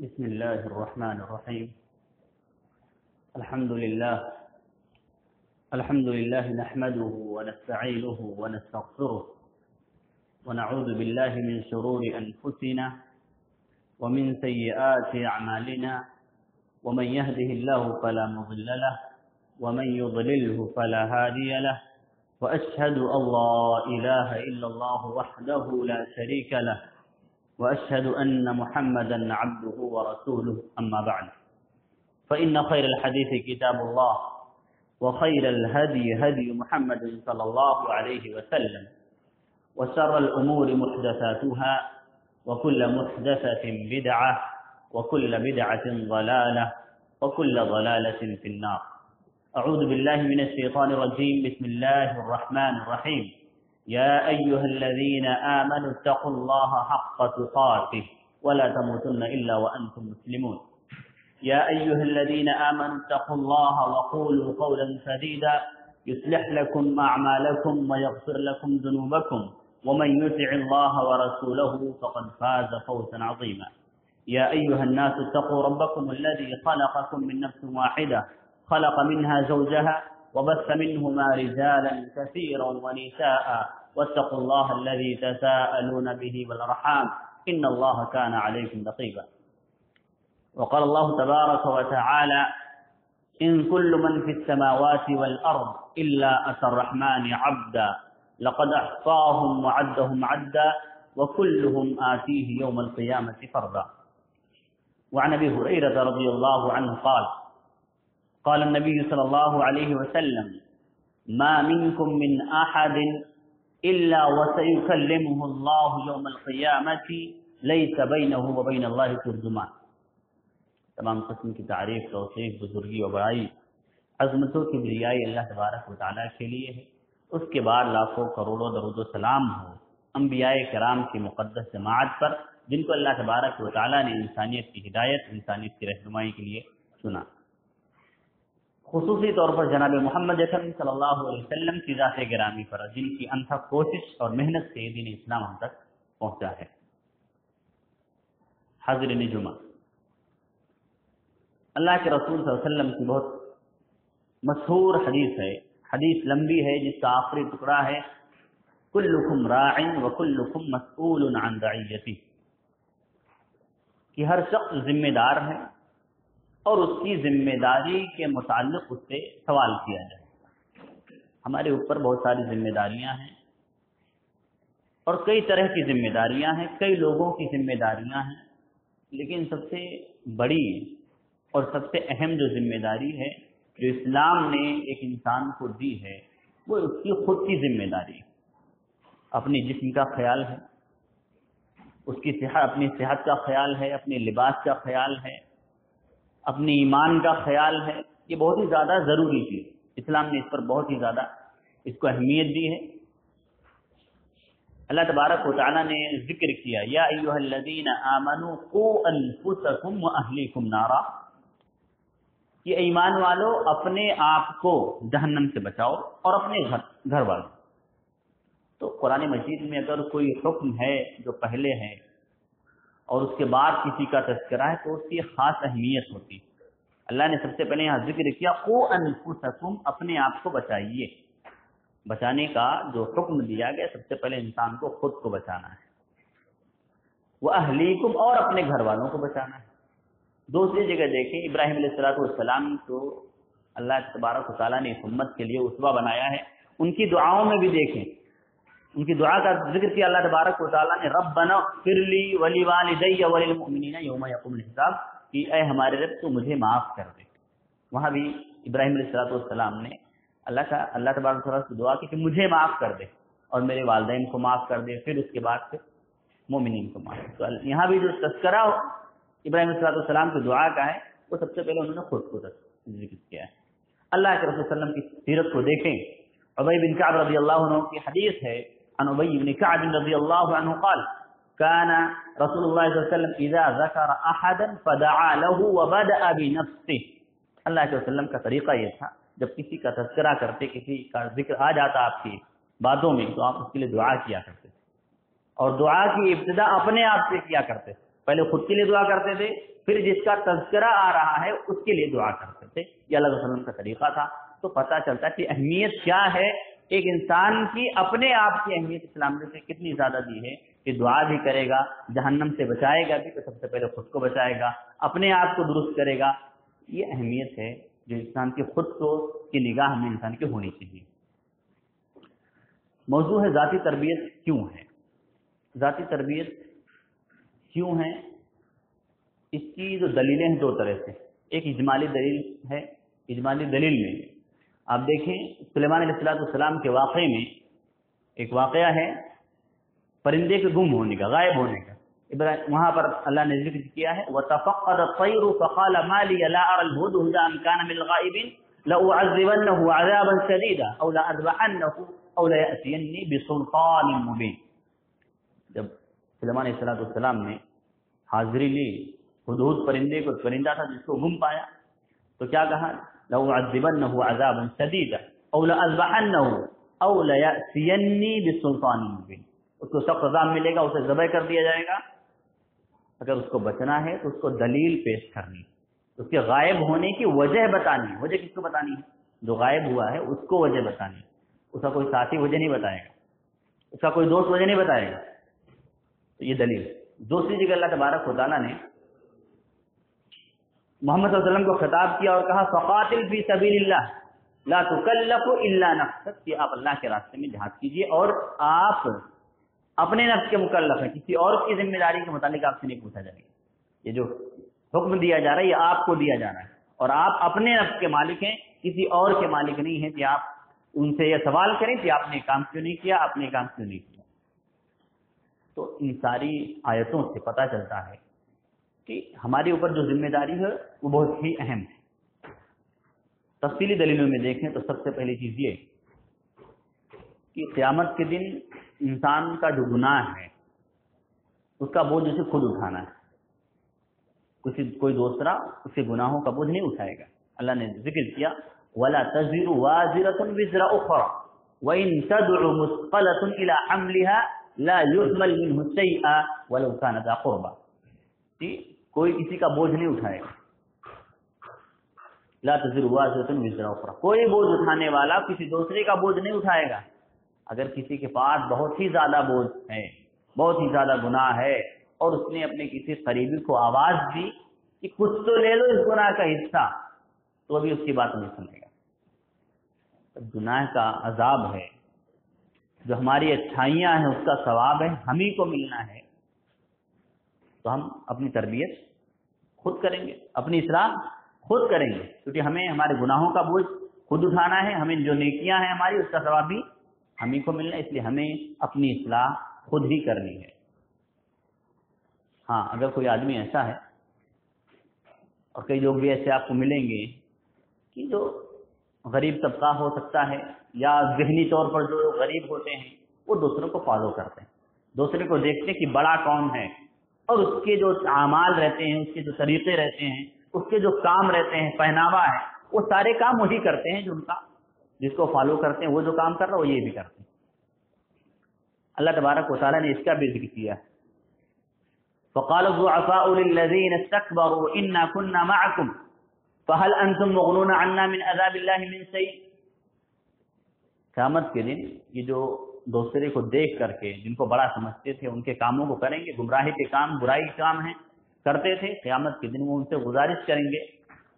بسم الله الرحمن الرحيم. الحمد لله نحمده ونستعينه ونستغفره ونعوذ بالله من شرور أنفسنا ومن سيئات أعمالنا، ومن يهده الله فلا مضل له ومن يضلله فلا هادي له، وأشهد أن لا إله إلا الله وحده لا شريك له، وأشهد أن محمدا عبده ورسوله. أما بعد، فإن خير الحديث كتاب الله، وخير الهدي هدي محمد صلى الله عليه وسلم، وشر الأمور محدثاتها، وكل محدثة بدعة، وكل بدعة ضلالة، وكل ضلالة في النار. أعوذ بالله من الشيطان الرجيم. بسم الله الرحمن الرحيم. يا أيها الذين آمنوا اتقوا الله حق تقاته ولا تموتن إلا وأنتم مسلمون. يا أيها الذين آمنوا اتقوا الله وقولوا قولا سديدا يصلح لكم أعمالكم ويغفر لكم ذنوبكم، ومن يطع الله ورسوله فقد فاز فوزا عظيما. يا أيها الناس اتقوا ربكم الذي خلقكم من نفس واحدة، خلق منها زوجها وبث منهما رجالا كثيرا ونساء، واتقوا الله الذي تساءلون به والأرحام، إن الله كان عليكم رقيبا. وقال الله تبارك وتعالى: إن كل من في السماوات والأرض إلا أتى الرحمن عبدا، لقد أحصاهم وعدهم عدا، وكلهم آتيه يوم القيامة فردا. وعن أبي هريرة رضي الله عنه قال: قال النبي صلى الله عليه وسلم: ما منكم من أحد إلا وسيكلمه الله يوم القيامة ليس بينه وبين الله ترجمان. تمام قسم کی تعریف، توصیف، بزرگی و بڑائی، عظمتوں کی بریائی اللہ تبارک و تعالیٰ کے لیے ہے. اس کے بعد لاکھوں کروڑوں درود و سلام ہو انبیاء کرام کی مقدس جماعت پر، جن کو اللہ تبارک و تعالیٰ نے انسانیت کی ہدایت، انسانیت کی رہنمائی کے لیے چنا. خصوصی طور پر جناب محمد اکرم صلی اللہ علیہ وسلم کی ذات گرامی پر، جن کی انتھک کوشش اور محنت سے دین اسلام ہم تک پہنچا ہے. حاضرین جمعہ، اللہ کے رسول صلی اللہ علیہ وسلم کی بہت مشہور حدیث ہے. حدیث لمبی ہے، جس کا آخری ٹکڑا ہے: کلکم راع وکلکم مسئول عن رعیتہ، کہ ہر شخص ذمہ دار ہے اور اس کی ذمہ داری کے متعلق اس سے سوال کیا جائے. ہمارے اوپر بہت ساری ذمہ داریاں ہیں اور کئی طرح کی ذمہ داریاں ہیں، کئی لوگوں کی ذمہ داریاں ہیں، لیکن سب سے بڑی اور سب سے اہم جو ذمہ داری ہے جو اسلام نے ایک انسان کو دی ہے، وہ اس کی خود کی ذمہ داری ہے. اپنے جسم کا خیال ہے، اس کی صحت، اپنی صحت کا خیال ہے، اپنے لباس کا خیال ہے، اپنے ایمان کا خیال ہے. یہ بہت ہی زیادہ ضروری چیز، اسلام نے اس پر بہت ہی زیادہ اس کو اہمیت دی ہے. اللہ تبارک و تعالیٰ نے ذکر کیا: یا ایھا الذین آمنوا قوا انفسکم واہلیکم نارا، یہ ایمان والو اپنے آپ کو جہنم سے بچاؤ اور اپنے گھر والوں. تو قرآن مجید میں اگر کوئی حکم ہے جو پہلے ہے اور اس کے بعد کسی کا تذکرہ ہے تو اس کی خاص اہمیت ہوتی. اللہ نے سب سے پہلے یہاں ذکر کیا: قوا انفسکم، اپنے آپ کو بچائیے. بچانے کا جو حکم دیا گیا، سب سے پہلے انسان کو خود کو بچانا ہے. وَأَهْلِيكُمْ، اور اپنے گھر والوں کو بچانا ہے. دوسری جگہ دیکھیں، ابراہیم علیہ السلام کو اللہ تبارک و تعالیٰ نے اس امت کے لیے اسوہ بنایا ہے. ان کی دعاؤں میں بھی دیکھیں، ان کی دعا کا ذکر کیا اللہ تبارک و تعالیٰ نے: ربنا اغفر لی ولوالدی وللمؤمنین یوم یقوم الحساب، کہ اے ہمارے رب تو مجھے معاف کر دے. وہاں بھی ابراہیم علیہ السلام نے اللہ تبارک و تعالیٰ سے دعا کی کہ مجھے معاف کر دے اور میرے والدین کو معاف کر دے، پھر اس کے بعد پھر مومنین کو معاف. تو یہاں بھی جو تذکرہ ابراہیم علیہ السلام کی دعا کا ہے، وہ سب سے پہلے انہوں نے خود کو ذکر کیا ہے. اللہ کے رسول صلی اللہ علیہ وسلم کی سیرت کو دیکھیں. ابی بن کعب رضی اللہ عنہ کی حدیث ہے، عن ابی بن کعب رضی اللہ عنہ قال: كان رسول اللہ صلی اللہ علیہ وسلم اذا ذکر احدا فدعا له وبدأ بنفسه. اللہ کے وسلم کا طریقہ یہ تھا، جب کسی کا تذکرہ کرتے، کسی کا ذکر آ جاتا آپ کی باتوں میں، تو آپ اس کے لیے دعا کیا کرتے اور دعا کی ابتدا اپنے آپ سے کیا کرتے. پہلے خود کے لیے دعا کرتے تھے، پھر جس کا تذکرہ آ رہا ہے اس کے لیے دعا کرتے تھے. یہ اللہ علیہ وسلم کا طریقہ تھا. تو پتہ چلتا ہے کہ اہمیت کیا ہے ایک انسان کی، اپنے آپ کی اہمیت اسلام نے کتنی زیادہ دی ہے کہ دعا بھی کرے گا، جہنم سے بچائے گا بھی تو سب سے پہلے خود کو بچائے گا، اپنے آپ کو درست کرے گا. یہ اہمیت ہے جو انسان کی خود کو کی نگاہ میں انسان کی ہونی چاہیے. موضوع ہے ذاتی تربیت کیوں ہے. ذاتی تربیت کیوں ہے، اس کی جو دلیلیں ہیں دو طرح سے. ایک اجمالی دلیل ہے. اجمالی دلیل میں آپ دیکھیں سلیمان علیہ السلام کے واقعے میں ایک واقعہ ہے پرندے کے گم ہونے کا، غائب ہونے کا. وہاں پر اللہ نے ذکر کیا ہے وَتَفَقَّدَ الطَّيْرُ فَقَالَ مَا لِيَ لَا أَرَى الْهُدْهُدَ أَمْ كَانَ مِنَ الْغَائِبِينَ لَأُعَذِّبَنَّهُ عَذَابًا شَدِيدًا أَوْ لَأَذْبَحَنَّهُ أَوْ لَيَأْتِيَنِّي بِسُلْطَانٍ مُبِينٍ. جب سلیمان علیہ السلام نے حاضری لی ہدہد پرندے کو، پرندہ تھا جس کو گم پایا، تو کیا کہا لَأُعَذِّبَنَّهُ عَذَابًا شَدِيدًا أَوْ لَأَذْبَحَنَّهُ أَوْ لَيَأْتِيَنِّي بِسُلْطَانٍ مُبِينٍ. اس کو سخت عذاب ملے گا، اسے ذبح کر دیا جائے گا. اگر اس کو بچنا ہے تو اس کو دلیل پیش کرنی، اس کے غائب ہونے کی وجہ بتانی. وجہ کس کو بتانی ہے؟ جو غائب ہوا ہے اس کو وجہ بتانی. اس کا کوئی ساتھی وجہ نہیں بتائے گا، اس کا کوئی دوست وجہ نہیں بتائے گا. تو یہ دلیل. دوسری جگہ اللہ تبارک و تعالیٰ نے محمد صلی اللہ علیہ وسلم کو خطاب کیا اور کہا فقاتل فی سبیل اللہ لا تکلف الا نفسک، کہ آپ اللہ کے راستے میں جہاد کیجیے اور آپ اپنے نفس کے مکلف ہیں، کسی اور کی ذمہ داری کے متعلق آپ سے نہیں پوچھا جائے گا. یہ جو حکم دیا جا رہا ہے یہ آپ کو دیا جا رہا ہے، اور آپ اپنے نفس کے مالک ہیں، کسی اور کے مالک نہیں ہیں کہ آپ ان سے یہ سوال کریں کہ آپ نے کام کیوں نہیں کیا، آپ نے کام کیوں نہیں کیا. تو ان ساری آیتوں سے پتہ چلتا ہے کہ ہمارے اوپر جو ذمہ داری ہے وہ بہت ہی اہم ہے. تفصیلی دلیلوں میں دیکھیں تو سب سے پہلی چیز یہ کہ قیامت کے دن انسان کا جو گناہ ہے اس کا بوجھ اسے خود اٹھانا ہے. کوئی دوسرا اس کے گناہوں کا بوجھ نہیں اٹھائے گا. اللہ نے ذکر کیا وَلَا تَزِرُ وَازِرَةٌ وِزْرَ أُخْرَى وَإِن تَدْعُ مُثْقَلَةٌ إِلَىٰ حَمْلِهَا لَا يُحْمَلْ مِنْهُ شَيْئًا وَلَوْ كَانَ ذَا قُرْبَىٰ. کوئی کسی کا بوجھ نہیں اٹھائے گا. لا تزر وازرة وزر أخرى، کوئی بوجھ اٹھانے والا کسی دوسرے کا بوجھ نہیں اٹھائے گا. اگر کسی کے پاس بہت ہی زیادہ بوجھ ہے، بہت ہی زیادہ گناہ ہے، اور اس نے اپنے کسی قریبی کو آواز دی کہ کچھ تو لے لو اس گناہ کا حصہ، تو ابھی اس کی بات نہیں سنے گا. گناہ کا عذاب ہے، جو ہماری اچھائیاں ہیں اس کا ثواب ہے، ہم ہی کو ملنا ہے. تو ہم اپنی تربیت خود کریں گے، اپنی اصلاح خود کریں گے، کیونکہ ہمیں ہمارے گناہوں کا بوجھ خود اٹھانا ہے، ہمیں جو نیکیاں ہیں ہماری اس کا ثواب بھی ہم ہی کو ملنا ہے. اس لیے ہمیں اپنی اصلاح خود ہی کرنی ہے. ہاں اگر کوئی آدمی ایسا ہے، اور کئی لوگ بھی ایسے آپ کو ملیں گے کہ جو غریب طبقہ ہو سکتا ہے، یا ذہنی طور پر جو غریب ہوتے ہیں وہ دوسروں کو فالو کرتے ہیں، دوسرے کو دیکھتے ہیں کہ بڑا کون ہے، اور اس کے جو اعمال رہتے ہیں، اس کے جو طریقے رہتے ہیں، اس کے جو کام رہتے ہیں، پہناوا ہے، وہ سارے کام وہی کرتے ہیں جو ان کا جس کو فالو کرتے ہیں. وہ جو کام کر رہا ہے وہ یہ بھی کرتے ہیں. اللہ تبارک و تعالیٰ نے اس کا بھی ذکر کیا ہے فَقَالَ الضُّعَفَاءُ لِلَّذِينَ اسْتَكْبَرُوا إِنَّا كُنَّا مَعَكُمْ فَهَلْ أَنْتُمْ مُغْنُونَ عَنَّا مِنْ عَذَابِ اللَّهِ مِنْ شَيْءٍ. قیامت کے دن یہ جو دوسرے کو دیکھ کر کے جن کو بڑا سمجھتے تھے ان کے کاموں کو کریں گے، گمراہی کے کام، برائی کے کام ہیں کرتے تھے، قیامت کے دن وہ ان سے گزارش کریں گے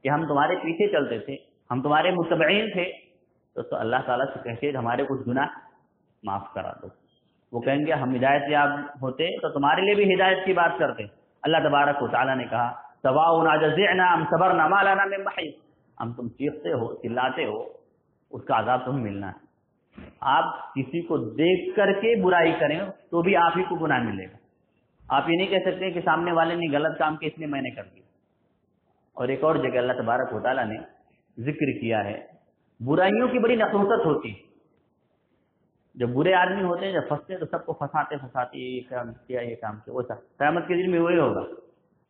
کہ ہم تمہارے پیچھے چلتے تھے، ہم تمہارے متبعین تھے. تو اللہ تعالیٰ سے کہتے ہیں ہمارے کچھ گناہ معاف کرا دو. وہ کہیں گے ہم ہدایت یاب ہوتے تو تمہارے لیے بھی ہدایت کی بات کرتے. اللہ تبارک و تعالیٰ نے کہا سواء اجزعنا ام صبرنا ما لنا من محیص، ہم تم چیختے ہو چلاتے ہو اس کا عذاب تمہیں ملنا ہے. آپ کسی کو دیکھ کر کے برائی کریں تو بھی آپ ہی کو گناہ ملے گا. آپ یہ نہیں کہہ سکتے کہ سامنے والے نے غلط کام کیا اس لیے میں نے کر دیا. اور ایک اور جگہ اللہ تبارک و تعالیٰ نے ذکر کیا ہے برائیوں کی بڑی نحوست ہوتی ہے. جب برے آدمی ہوتے ہیں جب پھنستے ہیں تو سب کو پھنساتے یہ کام کیا یہ کام کیا، ویسا قیامت کے دن میں وہی ہوگا.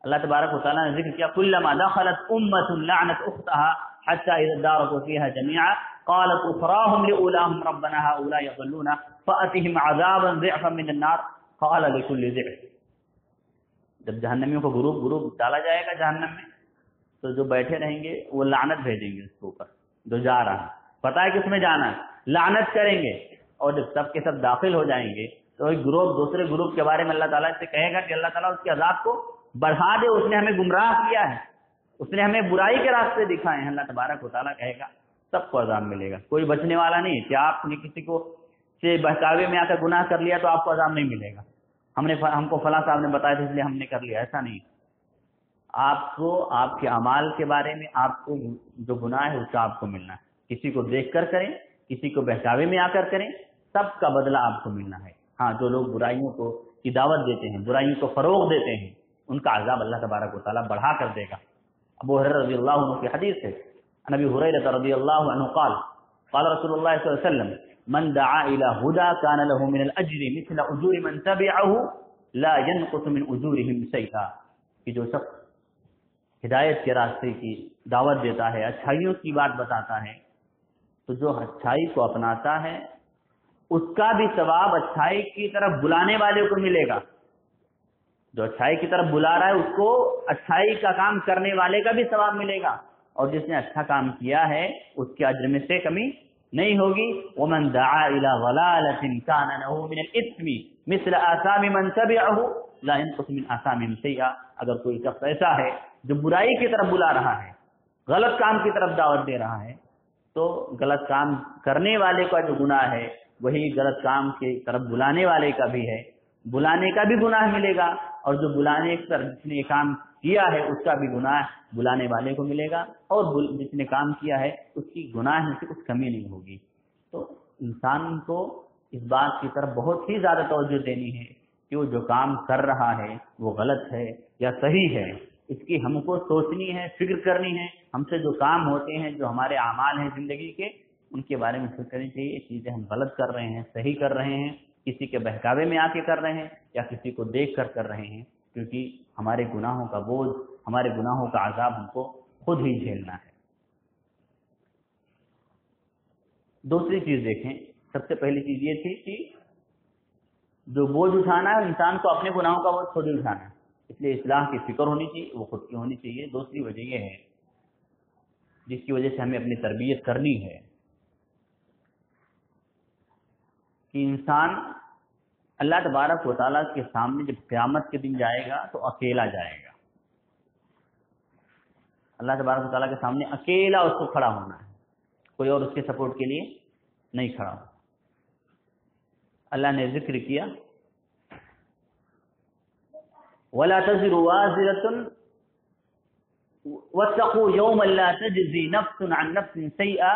اللہ تبارک و تعالیٰ نے ذکر کیا کلما دخلت امة لعنت اختها حتى اذا اداركوا فيها جميعا قالت اخراهم لاولاهم ربنا هؤلاء يضلون فاتهم عذابا ضعفا من النار قال لكل ضعف. جب جہنمیوں کو گروپ گروپ ڈالا جائے گا جہنم میں، تو جو بیٹھے رہیں گے وہ لعنت بھیجیں گے اس کے اوپر، جو جا رہا ہے پتہ ہے کس میں جانا ہے، لعنت کریں گے، اور جب سب کے سب داخل ہو جائیں گے تو ایک گروپ دوسرے گروپ کے بارے میں اللہ تعالیٰ سے کہے گا کہ اللہ تعالیٰ اس کے عذاب کو بڑھا دے، اس نے ہمیں گمراہ کیا ہے، اس نے ہمیں برائی کے راستے دکھائے ہیں۔ اللہ تبارک و تعالیٰ کہے گا سب کو عذاب ملے گا، کوئی بچنے والا نہیں ہے کہ آپ نے کسی کو سے بہکاوے میں آ کر گناہ کر لیا تو آپ کو عذاب نہیں ملے گا، ہم کو فلاں صاحب نے بتایا تھا اس لیے ہم نے کر لیا، ایسا نہیں۔ آپ کو آپ کے اعمال کے بارے میں آپ کو جو گناہ ہے اس کا آپ کو ملنا ہے، کسی کو دیکھ کر کریں، کسی کو بہکاوے میں آ کر کریں، سب کا بدلہ آپ کو ملنا ہے۔ ہاں جو لوگ برائیوں کو کی دعوت دیتے ہیں، برائیوں کو فروغ دیتے ہیں، ان کا عذاب اللہ تبارک و تعالیٰ بڑھا کر دے گا۔ ابو ہریرہ رضی اللہ عنہ کی حدیث ہے، ابی ہریرہ رضی اللہ عنہ قال قال رسول اللہ صلی اللہ علیہ وسلم من دعا الى هدى كان له من الاجر مثل اجور من تبعه لا ينقص من اجورهم شيئا، کہ جو شخص ہدایت کے راستے کی دعوت دیتا ہے، اچھائیوں کی بات بتاتا ہے، تو جو اچھائی کو اپناتا ہے اس کا بھی ثواب اچھائی کی طرف بلانے والے کو ملے گا، جو اچھائی کی طرف بلا رہا ہے اس کو اچھائی کا کام کرنے والے کا بھی ثواب ملے گا، اور جس نے اچھا کام کیا ہے اس کے اجر میں سے کمی نہیں ہوگی۔ ومن دعا الى ضلالة كان له من الاثم مثل آثام من تبعه لا ينقص من آثامهم شيئا، اگر کوئی شخص ایسا ہے جو برائی کی طرف بلا رہا ہے، غلط کام کی طرف دعوت دے رہا ہے، تو غلط کام کرنے والے کا جو گناہ ہے وہی غلط کام کی طرف بلانے والے کا بھی ہے، بلانے کا بھی گناہ ملے گا، اور جو بلانے کی طرف جس نے یہ کام کیا ہے اس کا بھی گناہ بلانے والے کو ملے گا، اور جس نے کام کیا ہے اس کی گناہ میں سے کچھ کمی نہیں ہوگی۔ تو انسان کو اس بات کی طرف بہت ہی زیادہ توجہ دینی ہے کہ وہ جو کام کر رہا ہے وہ غلط ہے یا صحیح ہے، اس کی ہم کو سوچنی ہے، فکر کرنی ہے۔ ہم سے جو کام ہوتے ہیں، جو ہمارے اعمال ہیں زندگی کے، ان کے بارے میں فکر کرنی چاہیے، یہ چیزیں ہم غلط کر رہے ہیں، صحیح کر رہے ہیں، کسی کے بہکاوے میں آ کے کر رہے ہیں یا کسی کو دیکھ کر رہے ہیں، کیونکہ ہمارے گناہوں کا بوجھ، ہمارے گناہوں کا عذاب ہم کو خود ہی جھیلنا ہے۔ دوسری چیز دیکھیں، سب سے پہلی چیز یہ تھی کہ جو بوجھ اٹھانا ہے انسان کو اپنے گناہوں کا بوجھ خود ہی اٹھانا ہے، اس لیے اصلاح کی فکر ہونی چاہیے، وہ خود کی ہونی چاہیے۔ دوسری وجہ یہ ہے جس کی وجہ سے ہمیں اپنی تربیت کرنی ہے کہ انسان اللہ تبارک و تعالیٰ کے سامنے جب قیامت کے دن جائے گا تو اکیلا جائے گا، اللہ تبارک و تعالیٰ کے سامنے اکیلا اس کو کھڑا ہونا ہے، کوئی اور اس کے سپورٹ کے لیے نہیں کھڑا ہو۔ اللہ نے ذکر کیا وَلَا تَزِرُ وَازِرَةٌ وَاتَّقُوا يَوْمًا لَا تَجْزِي نَفْسٌ عَن نَفْسٍ شَيْئًا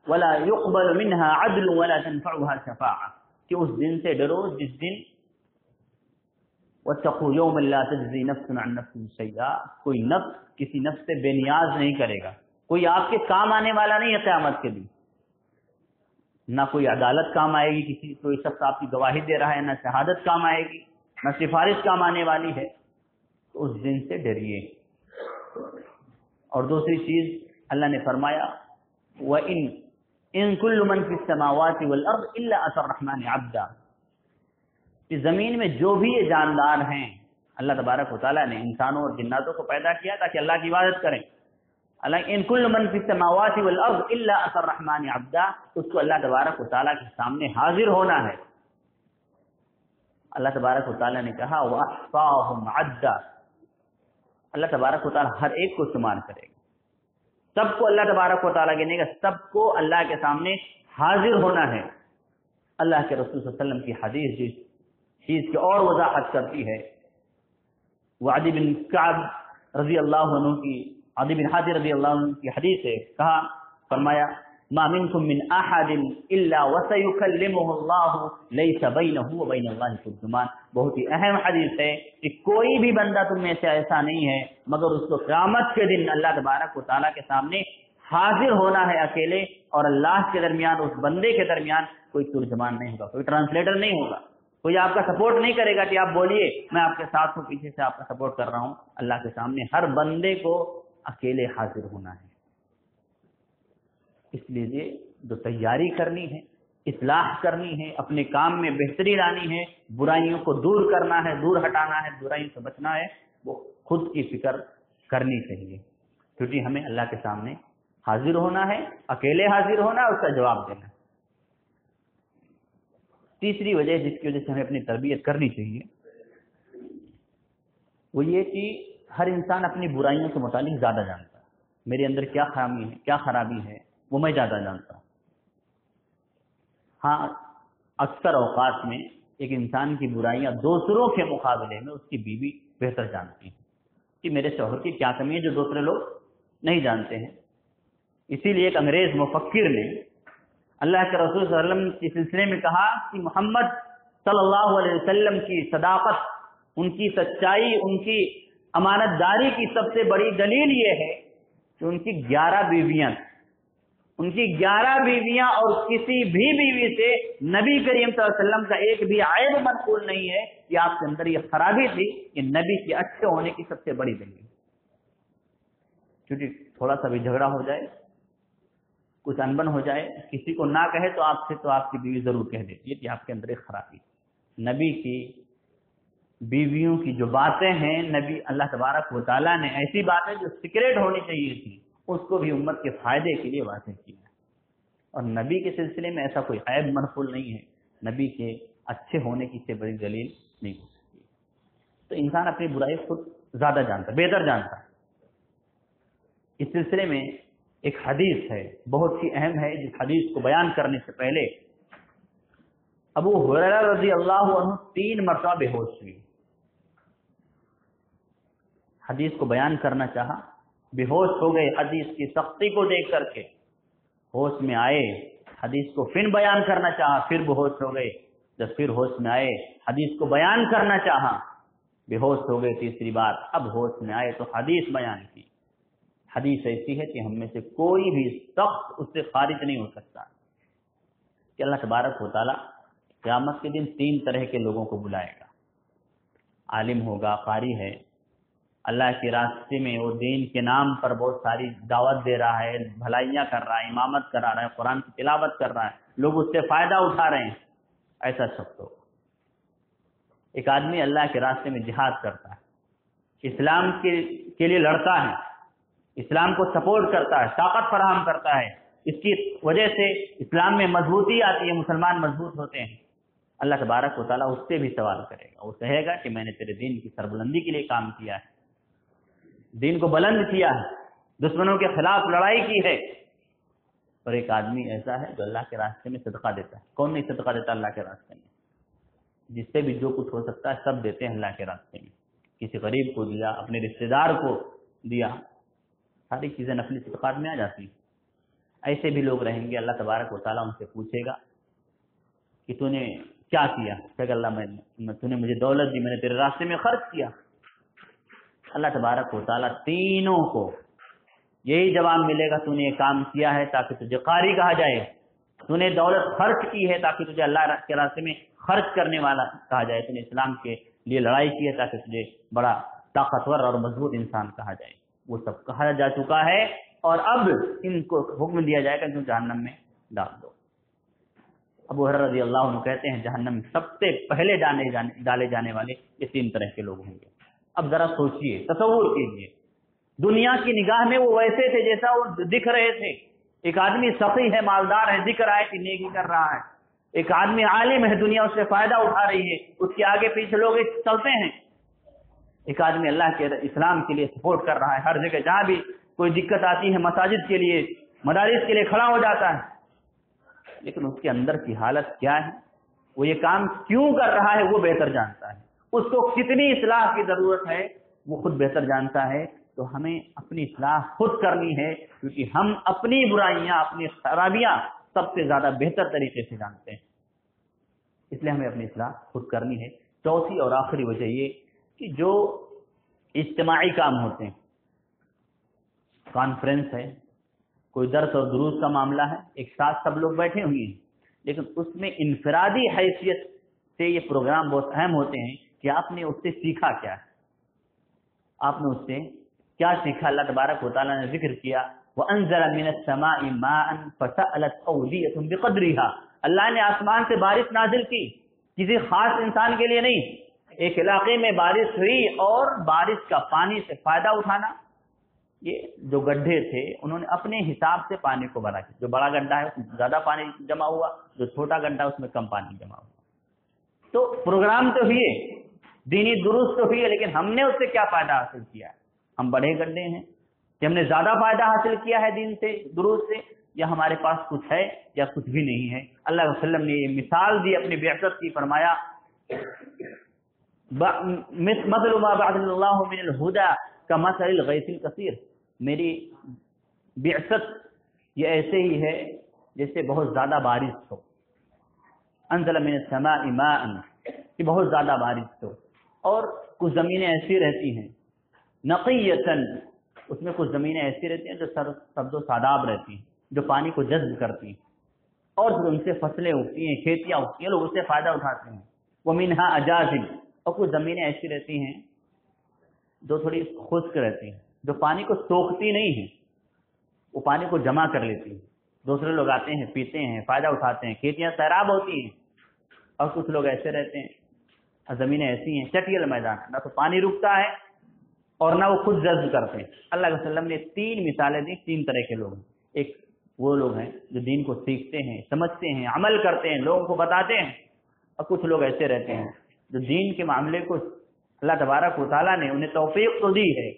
وَلَا يُقْبَلُ مِنْهَا عَدْلٌ وَلَا تَنفَعُهَا شَفَاعَةٌ، کہ اس دن سے ڈرو جس دن وَاتَّقُوا يَوْمًا لَا تَجْزِي نَفْسٌ عَن نَفْسٍ شَيْئًا، کوئی نفس کسی نفس سے بے نیاز نہیں کرے گا، کوئی آپ کے کام آنے والا نہیں ہے قیامت کے دن، نہ کوئی عدالت کام آئے گی، کسی کوئی شخص آپ کی گواہی دے رہا ہے، نہ شہادت کام آئے گی، نہ سفارش کام آنے والی ہے، تو اس دن سے ڈریے۔ اور دوسری چیز اللہ نے فرمایا وَإِن كُلُّ مَن فِي السَّمَاوَاتِ وَالْأَرْضِ إِلَّا أَتَى الرَّحْمَنِ عَبْدًا، کہ زمین میں جو بھی یہ جاندار ہیں، اللہ تبارک و تعالیٰ نے انسانوں اور جناتوں کو پیدا کیا تاکہ اللہ کی عبادت کریں۔ اللہ ان كُلُّ مَن فِي السَّمَاوَاتِ وَالْأَرْضِ إِلَّا أَتَى الرَّحْمَنِ عَبْدًا، اس کو اللہ تبارک و تعالیٰ کے سامنے حاضر ہونا ہے۔ اللہ تبارک و تعالیٰ نے کہا وَأَحْصَاهُمْ عَدًّا، اللہ تبارک و تعالیٰ ہر ایک کو شمار کرے گا، سب کو اللہ تبارک و تعالیٰ گنے گا، سب کو اللہ کے سامنے حاضر ہونا ہے۔ اللہ کے رسول صلی اللہ علیہ وسلم کی حدیث جس چیز کی اور وضاحت کرتی ہے، وہ عدی بن کعب رضی اللہ عنہ کی، عدی بن حاتم رضی اللہ عنہ کی حدیث ہے، کہا فرمایا ما منکم من احد الا وسيكلمه الله ليس بينه وبين الله ترجمان، بہت ہی اہم حدیث ہے کہ کوئی بھی بندہ تم میں سے ایسا نہیں ہے مگر اس کو قیامت کے دن اللہ تبارک و تعالیٰ کے سامنے حاضر ہونا ہے اکیلے، اور اللہ کے درمیان، اس بندے کے درمیان کوئی ترجمان نہیں ہوگا، کوئی ٹرانسلیٹر نہیں ہوگا، کوئی آپ کا سپورٹ نہیں کرے گا کہ آپ بولیے میں آپ کے ساتھ ہوں، پیچھے سے آپ کا سپورٹ کر رہا ہوں۔ اللہ کے سامنے ہر بندے کو اکیلے حاضر ہونا ہے۔ اس لیے جو تیاری کرنی ہے، اصلاح کرنی ہے، اپنے کام میں بہتری لانی ہے، برائیوں کو دور کرنا ہے، دور ہٹانا ہے، برائیوں سے بچنا ہے، وہ خود کی فکر کرنی چاہیے، کیونکہ ہمیں اللہ کے سامنے حاضر ہونا ہے، اکیلے حاضر ہونا ہے، اس کا جواب دینا ہے۔ تیسری وجہ جس کی وجہ سے ہمیں اپنی تربیت کرنی چاہیے وہ یہ کہ ہر انسان اپنی برائیوں کے متعلق زیادہ جانتا ہے۔ میرے اندر کیا خامی ہے، کیا خرابی ہے، وہ میں زیادہ جانتا ہوں۔ ہاں، اکثر اوقات میں ایک انسان کی برائیاں دوسروں کے مقابلے میں اس کی بیوی بہتر جانتی ہے کہ میرے شوہر کی کیا کمی ہے جو دوسرے لوگ نہیں جانتے ہیں۔ اسی لیے ایک انگریز مفکر نے اللہ کے رسول صلی اللہ علیہ وسلم کے سلسلے میں کہا کہ محمد صلی اللہ علیہ وسلم کی صداقت، ان کی سچائی، ان کی امانت داری کی سب سے بڑی دلیل یہ ہے کہ ان کی 11 بیویاں، ان کی 11 بیویاں اور کسی بھی بیوی سے نبی کریم صلی اللہ علیہ وسلم کا ایک بھی عیب منقول نہیں ہے کہ آپ کے اندر یہ خرابی تھی، کہ نبی کے اچھے ہونے کی سب سے بڑی دلیل۔ کیونکہ تھوڑا سا بھی جھگڑا ہو جائے، کچھ انبن ہو جائے، کسی کو نہ کہے تو آپ سے تو آپ کی بیوی ضرور کہہ دیتی ہے کہ آپ کے اندر ایک خرابی۔ نبی کی بیویوں کی جو باتیں ہیں، نبی اللہ تبارک و تعالیٰ نے ایسی باتیں جو سیکریٹ ہونی چاہیے تھی اس کو بھی امت کے فائدے کے لیے واضح کیا ہے، اور نبی کے سلسلے میں ایسا کوئی عیب منقول نہیں ہے، نبی کے اچھے ہونے کی سے بڑی دلیل نہیں ہو سکتی۔ تو انسان اپنی برائی خود زیادہ جانتا ہے، بہتر جانتا ہے۔ اس سلسلے میں ایک حدیث ہے بہت ہی اہم ہے، جس حدیث کو بیان کرنے سے پہلے ابو ہریرہ رضی اللہ عنہ 3 مرتبہ بے ہوش ہوئے۔ حدیث کو بیان کرنا چاہا، بے ہوش ہو گئے، حدیث کی سختی کو دیکھ کر کے ہوش میں آئے، حدیث کو پھر بیان کرنا چاہا، پھر بے ہوش ہو گئے، جب پھر ہوش میں آئے حدیث کو بیان کرنا چاہا، بے ہوش ہو گئے تیسری بار، اب ہوش میں آئے تو حدیث بیان کی۔ حدیث ایسی ہے کہ ہم میں سے کوئی بھی شخص اس سے خارج نہیں ہو سکتا کہ اللہ تبارک و تعالیٰ قیامت کے دن 3 طرح کے لوگوں کو بلائے گا۔ عالم ہوگا، قاری ہے، اللہ کے راستے میں وہ دین کے نام پر بہت ساری دعوت دے رہا ہے، بھلائیاں کر رہا ہے، امامت کرا رہا ہے، قرآن کی تلاوت کر رہا ہے، لوگ اس سے فائدہ اٹھا رہے ہیں، ایسا شخص ہوگا۔ ایک آدمی اللہ کے راستے میں جہاد کرتا ہے، اسلام کے لیے لڑتا ہے، اسلام کو سپورٹ کرتا ہے، طاقت فراہم کرتا ہے، اس کی وجہ سے اسلام میں مضبوطی آتی ہے، مسلمان مضبوط ہوتے ہیں۔ اللہ تبارک و تعالیٰ اس سے بھی سوال کرے گا، وہ کہے گا کہ میں نے تیرے دین کی سربلندی کے لیے کام کیا ہے، دین کو بلند کیا ہے، دشمنوں کے خلاف لڑائی کی ہے۔ اور ایک آدمی ایسا ہے جو اللہ کے راستے میں صدقہ دیتا ہے۔ کون نہیں صدقہ دیتا اللہ کے راستے میں؟ جس سے بھی جو کچھ ہو سکتا ہے سب دیتے ہیں اللہ کے راستے میں۔ کسی غریب کو دیا، اپنے رشتے دار کو دیا، ساری چیزیں نفلی صدقات میں آ جاتی ہیں۔ ایسے بھی لوگ رہیں گے، اللہ تبارک و تعالیٰ ان سے پوچھے گا کہ تو نے کیا کیا؟ کہ اللہ تو نے مجھے دولت دی، میں نے تیرے راستے میں خرچ کیا۔ اللہ تبارک و تعالیٰ تینوں کو یہی جواب ملے گا، تو نے یہ کام کیا ہے تاکہ تجھے قاری کہا جائے، تو نے دولت خرچ کی ہے تاکہ تجھے اللہ کے راستے میں خرچ کرنے والا کہا جائے، تو نے اسلام کے لیے لڑائی کی ہے تاکہ تجھے بڑا طاقتور اور مضبوط انسان کہا جائے۔ وہ سب کہا جا چکا ہے، اور اب ان کو حکم دیا جائے گا کہ جہنم میں ڈال دو۔ ابو ہریرہ رضی اللہ عنہ کہتے ہیں جہنم میں سب سے پہلے ڈالے جانے والے یہ 3 طرح کے لوگ ہوں گے۔ اب ذرا سوچئے، تصور کیجئے، دنیا کی نگاہ میں وہ ویسے تھے جیسا وہ دکھ رہے تھے۔ ایک آدمی سخی ہے، مالدار ہے، دکھ رہا ہے کہ نیکی کر رہا ہے۔ ایک آدمی عالم ہے، دنیا اس سے فائدہ اٹھا رہی ہے، اس کے آگے پیچھے لوگ چلتے ہیں۔ ایک آدمی اللہ کے اسلام کے لیے سپورٹ کر رہا ہے، ہر جگہ جہاں بھی کوئی دقت آتی ہے مساجد کے لیے، مدارس کے لیے کھڑا ہو جاتا ہے، لیکن اس کے اندر کی حالت کیا ہے، وہ یہ کام کیوں کر رہا ہے وہ بہتر جانتا ہے، اس کو کتنی اصلاح کی ضرورت ہے وہ خود بہتر جانتا ہے۔ تو ہمیں اپنی اصلاح خود کرنی ہے، کیونکہ ہم اپنی برائیاں، اپنی خرابیاں سب سے زیادہ بہتر طریقے سے جانتے ہیں، اس لیے ہمیں اپنی اصلاح خود کرنی ہے۔ چوتھی اور آخری وجہ یہ کہ جو اجتماعی کام ہوتے ہیں، کانفرنس ہے، کوئی درس اور دروس کا معاملہ ہے، ایک ساتھ سب لوگ بیٹھے ہوئے ہیں، لیکن اس میں انفرادی حیثیت سے یہ پروگرام بہت اہم ہوتے ہیں کہ آپ نے اس سے سیکھا کیا ہے، آپ نے اس سے کیا سیکھا۔ اللہ تبارک و تعالیٰ نے ذکر کیا وَأَنزَلَ مِنَ السَّمَاءِ مَاءً فَسَأَلَتْ أَوْدِيَةٌ بِقَدْرِهَا، اللہ نے آسمان سے بارش نازل کی، کسی خاص انسان کے لیے نہیں، ایک علاقے میں بارش ہوئی اور بارش کا پانی سے فائدہ اٹھانا. یہ جو گڈھے تھے انہوں نے اپنے حساب سے پانی کو بھرا. جو بڑا گڈھا ہے اس میں زیادہ پانی جمع ہوا, جو چھوٹا گڈھا اس میں کم پانی جمع ہوا. تو پروگرام تو ہوئے, دینی درست تو ہوئی, لیکن ہم نے اس سے کیا فائدہ حاصل کیا ہے؟ ہم بڑے گڈھے ہیں کہ ہم نے زیادہ فائدہ حاصل کیا ہے دین سے, درست سے, یا ہمارے پاس کچھ ہے یا کچھ بھی نہیں ہے. اللہ علیہ وسلم نے یہ مثال دی اپنی بعثت کی, فرمایا مثل ما بعث اللہ من الہدی کمثل الغیث الکثیر. میری بعثت یہ ایسے ہی ہے جیسے بہت زیادہ بارش ہو. انزل من السماء ماء, کہ بہت زیادہ بارش ہو. اور کچھ زمینیں ایسی رہتی ہیں نقیۃً, اس میں کچھ زمینیں ایسی رہتی ہیں جو سبز و شاداب رہتی ہیں, جو پانی کو جذب کرتی ہیں, اور پھر ان سے فصلیں اگتی ہیں, کھیتیاں اگتی ہیں, لوگ اس سے فائدہ اٹھاتے ہیں. وَمِنْهَا أَجَازِبُ, اور کچھ زمینیں ایسی رہتی ہیں جو تھوڑی خشک رہتی ہیں, جو پانی کو سوکھتی نہیں ہیں, وہ پانی کو جمع کر لیتی ہیں. دوسرے لوگ آتے ہیں, پیتے ہیں, فائدہ اٹھاتے ہیں, کھیتیاں سیراب ہوتی ہیں. اور کچھ لوگ ایسے رہتے ہیں, زمینیں ایسی ہیں چٹیل میدان, نہ تو پانی رکتا ہے اور نہ وہ خود جذب کرتے ہیں. اللہ علیہ وسلم نے 3 مثالیں دی, 3 طرح کے لوگ ہیں. ایک وہ لوگ ہیں جو دین کو سیکھتے ہیں, سمجھتے ہیں, عمل کرتے ہیں, لوگوں کو بتاتے ہیں. اور کچھ لوگ ایسے رہتے ہیں جو دین کے معاملے کو اللہ تبارک و تعالیٰ نے انہیں توفیق تو دی ہے.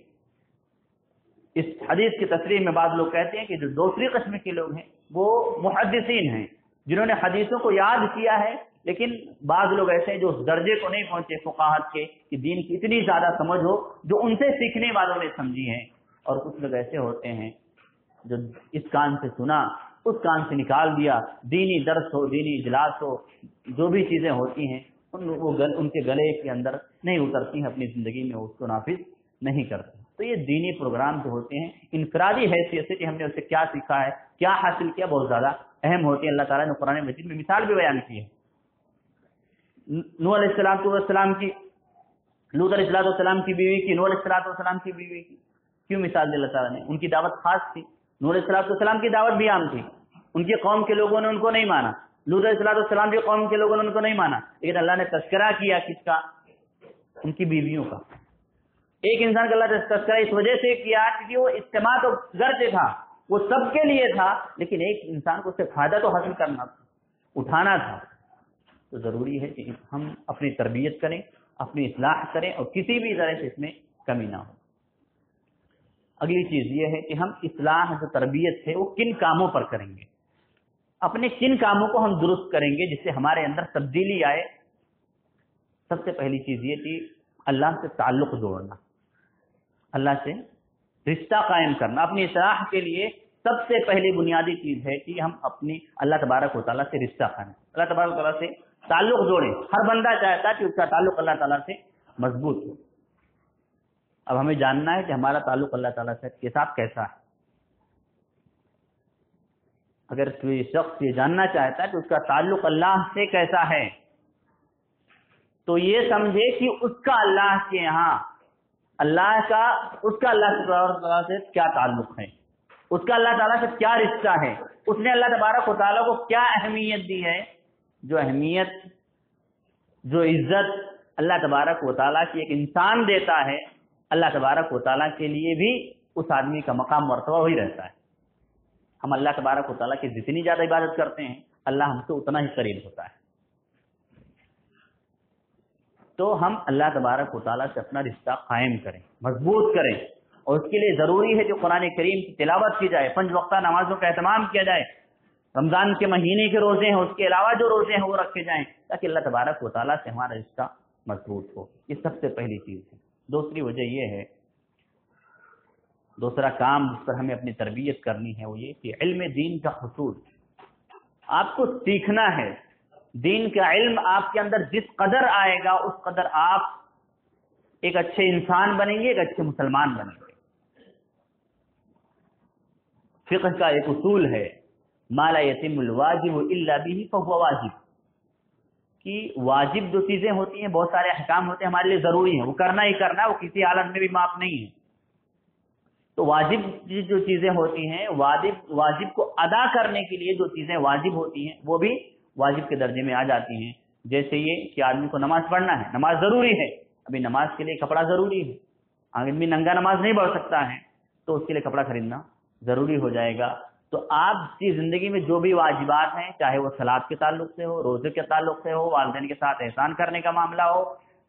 اس حدیث کی تصریح میں بعض لوگ کہتے ہیں کہ جو دوسری قسم کے لوگ ہیں وہ محدثین ہیں, جنہوں نے حدیثوں کو یاد کیا ہے, لیکن بعض لوگ ایسے ہیں جو اس درجے کو نہیں پہنچے فقاہت کے کہ دین کی اتنی زیادہ سمجھ ہو جو ان سے سیکھنے والوں نے سمجھی ہے. اور کچھ لوگ ایسے ہوتے ہیں جو اس کان سے سنا اس کان سے نکال دیا, دینی درس ہو, دینی اجلاس ہو, جو بھی چیزیں ہوتی ہیں ان کے گلے کے اندر نہیں اترتی ہیں, اپنی زندگی میں اس کو نافذ نہیں کرتے. تو یہ دینی پروگرام جو ہوتے ہیں انفرادی حیثیت سے کہ ہم نے اس سے کیا سیکھا ہے, کیا حاصل کیا, بہت زیادہ اہم ہوتے ہیں. اللہ تعالیٰ نے قرآن مجید میں مثال بھی بیان کی ہے. نوح علیہ السلام کی, لوط علیہ السلام کی بیوی کی, نوح علیہ السلام کی بیوی کی کیوں مثال دی اللہ تعالیٰ نے؟ ان کی دعوت خاص تھی. نوح علیہ السلام کی دعوت بھی عام تھی, ان کی قوم کے لوگوں نے ان کو نہیں مانا. لوط علیہ السلام کی قوم کے لوگوں نے ان کو نہیں مانا, لیکن اللہ نے تذکرہ کیا کس کا؟ ان کی بیویوں کا. ایک انسان کا اللہ نے تذکرہ اس وجہ سے کیا کہ وہ اجتماع تو گھر تھا, وہ سب کے لیے تھا, لیکن ایک انسان کو اس سے فائدہ تو حاصل کرنا تھا, اٹھانا تھا. تو ضروری ہے کہ ہم اپنی تربیت کریں, اپنی اصلاح کریں, اور کسی بھی طرح سے اس میں کمی نہ ہو. اگلی چیز یہ ہے کہ ہم اصلاح جو تربیت ہے وہ کن کاموں پر کریں گے, اپنے کن کاموں کو ہم درست کریں گے جس سے ہمارے اندر تبدیلی آئے. سب سے پہلی چیز یہ تھی اللہ سے تعلق جوڑنا, اللہ سے رشتہ قائم کرنا. اپنی اصلاح کے لیے سب سے پہلی بنیادی چیز ہے کہ ہم اپنی اللہ تبارک و تعالیٰ سے رشتہ قائم, اللہ تبارک و تعالیٰ سے تعلق جوڑیں. ہر بندہ چاہتا ہے کہ اس کا تعلق اللہ تعالیٰ سے مضبوط ہو. اب ہمیں جاننا ہے کہ ہمارا تعلق اللہ تعالیٰ کے ساتھ کیسا ہے. اگر کوئی شخص یہ جاننا چاہتا ہے کہ اس کا تعلق اللہ سے کیسا ہے, تو یہ سمجھے کہ اس کا اللہ کے یہاں اللہ تعالیٰ سے کیا تعلق ہے, اس کا اللہ تعالیٰ سے کیا رشتہ ہے, اس نے اللہ تبارک و تعالیٰ کو کیا اہمیت دی ہے. جو اہمیت, جو عزت اللہ تبارک و تعالیٰ کی ایک انسان دیتا ہے, اللہ تبارک و تعالیٰ کے لیے بھی اس آدمی کا مقام مرتبہ وہی رہتا ہے. ہم اللہ تبارک و تعالیٰ کی جتنی زیادہ عبادت کرتے ہیں اللہ ہم سے اتنا ہی قریب ہوتا ہے. تو ہم اللہ تبارک و تعالیٰ سے اپنا رشتہ قائم کریں, مضبوط کریں, اور اس کے لیے ضروری ہے کہ قرآن کریم کی تلاوت کی جائے, 5 وقتہ نمازوں کا اہتمام کیا جائے, رمضان کے مہینے کے روزے ہیں اس کے علاوہ جو روزے ہیں وہ رکھے جائیں, تاکہ اللہ تبارک و تعالیٰ سے ہمارا رشتہ مضبوط ہو. یہ سب سے پہلی چیز ہے. دوسری وجہ یہ ہے, دوسرا کام جس پر ہمیں اپنی تربیت کرنی ہے وہ یہ کہ علم دین کا حصول. آپ کو سیکھنا ہے دین کا علم. آپ کے اندر جس قدر آئے گا اس قدر آپ ایک اچھے انسان بنیں گے, ایک اچھے مسلمان بنیں گے. فقہ کا ایک اصول ہے, ما لا یتم الواجب الا به فهو واجب, کہ واجب جو چیزیں ہوتی ہیں, بہت سارے احکام ہوتے ہیں ہمارے لیے ضروری ہیں, وہ کرنا ہی کرنا, وہ کسی حالت میں بھی معاف نہیں ہے. تو واجب جو چیزیں ہوتی ہیں, واجب کو ادا کرنے کے لیے جو چیزیں واجب ہوتی ہیں وہ بھی واجب کے درجے میں آ جاتی ہیں. جیسے یہ کہ آدمی کو نماز پڑھنا ہے، نماز ضروری ہے، ابھی نماز کے لیے کپڑا ضروری ہے، آدمی ننگا نماز نہیں پڑھ سکتا ہے تو اس کے لیے کپڑا خریدنا ضروری ہو جائے گا۔ تو آپ کی زندگی میں جو بھی واجبات ہیں، چاہے وہ صلاۃ کے تعلق سے ہو، روزے کے تعلق سے ہو، والدین کے ساتھ احسان کرنے کا معاملہ ہو،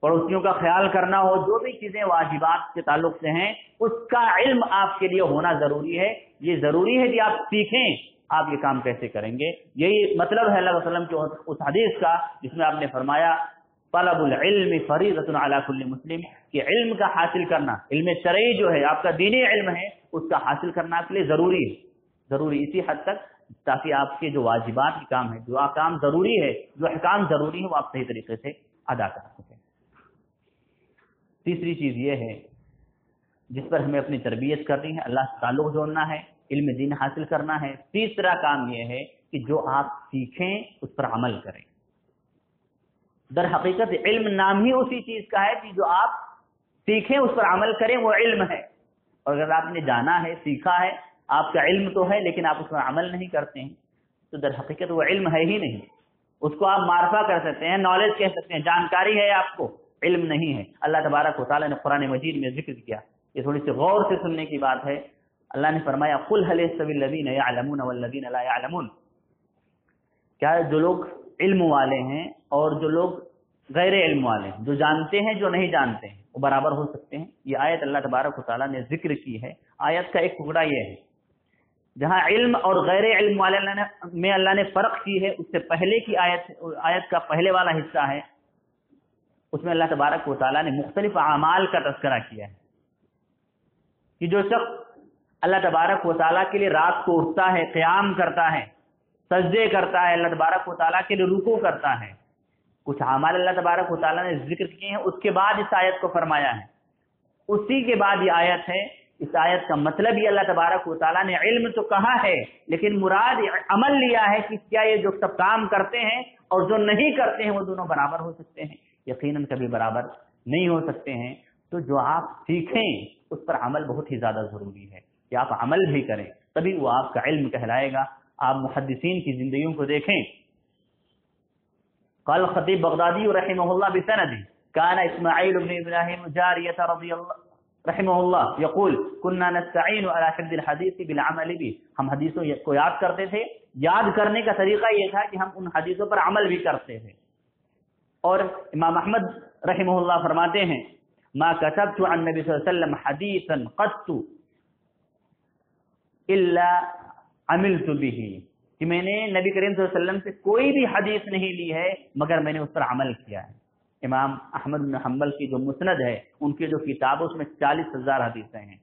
پڑوسیوں کا خیال کرنا ہو، جو بھی چیزیں واجبات کے تعلق سے ہیں اس کا علم آپ کے لیے ہونا ضروری ہے۔ یہ ضروری ہے کہ آپ سیکھیں آپ یہ کام کیسے کریں گے۔ یہی مطلب ہے اللہ علیہ وسلم کے اس حدیث کا جس میں آپ نے فرمایا طلب العلم فریضۃ علی کل مسلم، کہ علم کا حاصل کرنا، علم شرعی جو ہے آپ کا دینی علم ہے اس کا حاصل کرنا آپ کے لیے ضروری ہے، ضروری اسی حد تک تاکہ آپ کے جو واجبات کے کام ہے، جو کام ضروری ہے، جو احکام ضروری ہے وہ آپ صحیح طریقے سے ادا کر سکیں۔ تیسری چیز یہ ہے جس پر ہمیں اپنی تربیت کرنی ہے، اللہ سے تعلق جوڑنا ہے، علم دین حاصل کرنا ہے۔ تیسرا کام یہ ہے کہ جو آپ سیکھیں اس پر عمل کریں۔ در حقیقت علم نام ہی اسی چیز کا ہے کہ جو آپ سیکھیں اس پر عمل کریں وہ علم ہے، اور اگر آپ نے جانا ہے، سیکھا ہے، آپ کا علم تو ہے لیکن آپ اس پر عمل نہیں کرتے ہیں تو در حقیقت وہ علم ہے ہی نہیں۔ اس کو آپ معرفہ کر سکتے ہیں، نالج کہہ سکتے ہیں، جانکاری ہے آپ کو، علم نہیں ہے۔ اللہ تبارک و تعالیٰ نے قرآن مجید میں ذکر کیا، یہ تھوڑی سی غور سے سننے کی بات ہے۔ اللہ نے فرمایا قل هل يستوي الذين يعلمون والذين لا يعلمون، کیا جو لوگ علم والے ہیں اور جو لوگ غیر علم والے ہیں، جو جانتے ہیں جو نہیں جانتے ہیں، وہ برابر ہو سکتے ہیں؟ یہ آیت اللہ تبارک و تعالیٰ نے ذکر کی ہے۔ آیت کا ایک ٹکڑا یہ ہے جہاں علم اور غیر علم والے میں اللہ نے فرق کی ہے، اس سے پہلے کی آیت کا پہلے والا حصہ ہے، اس میں اللہ تبارک و تعالیٰ نے مختلف اعمال کا تذکرہ کیا ہے کہ جو شخص اللہ تبارک و تعالیٰ کے لیے رات کو اٹھتا ہے، قیام کرتا ہے، سجدے کرتا ہے، اللہ تبارک و تعالیٰ کے لیے رکوع کرتا ہے، کچھ اعمال اللہ تبارک و تعالیٰ نے ذکر کیے ہیں، اس کے بعد اس آیت کو فرمایا ہے۔ اسی کے بعد یہ آیت ہے۔ اس آیت کا مطلب یہ اللہ تبارک و تعالیٰ نے علم تو کہا ہے لیکن مراد عمل لیا ہے کہ کیا یہ جو سب کام کرتے ہیں اور جو نہیں کرتے ہیں وہ دونوں برابر ہو سکتے ہیں؟ یقیناً کبھی برابر نہیں ہو سکتے ہیں۔ تو جو آپ سیکھیں اس پر عمل بہت ہی زیادہ ضروری ہے کہ آپ عمل بھی کریں، تبھی وہ آپ کا علم کہلائے گا۔ آپ محدثین کی زندگیوں کو دیکھیں، قال خطیب بغدادی رحمہ اللہ بسندی كان اسماعیل بن ابراہیم جاریہ رضی اللہ رحمہ اللہ یقول كنا نستعین على حفظ الحدیث بالعمل به، ہم حدیثوں کو یاد کرتے تھے، یاد کرنے کا طریقہ یہ تھا کہ ہم ان حدیثوں پر عمل بھی کرتے تھے۔ اور امام احمد رحمہ اللہ فرماتے ہیں ما كتبت عن النبي صلی اللہ علیہ وسلم حدیثا قط الا عملت به، کہ میں نے نبی کریم صلی اللہ علیہ وسلم سے کوئی بھی حدیث نہیں لی ہے مگر میں نے اس پر عمل کیا ہے۔ امام احمد بن حنبل کی جو مسند ہے، ان کی جو کتاب اس میں 40,000 حدیثیں ہیں۔